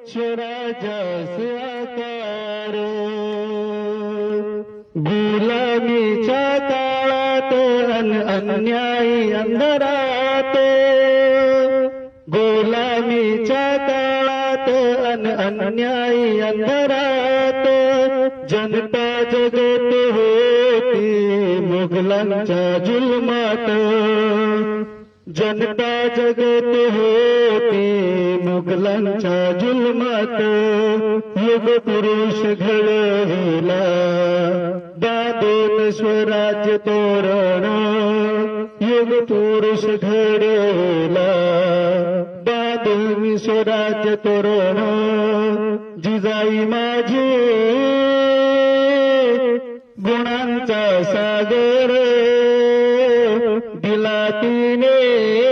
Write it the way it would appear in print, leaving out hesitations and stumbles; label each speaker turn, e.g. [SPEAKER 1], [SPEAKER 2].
[SPEAKER 1] स्वराज्यास आकार गुलामीच्या काळात अन्यायी अंधारात गुलामीच्या काळात अन्यायी अंधारात जनता जगत होती मुघलांच्या जुलमात जनता जगत होती मुघलांच्या जुलमात युग पुरुष घडविला दादून स्वराज्य तोरण युग पुरुष घडविला दादून स्वराज्य तोरण जिजाई माझी गुणांचा सागर दिला तिने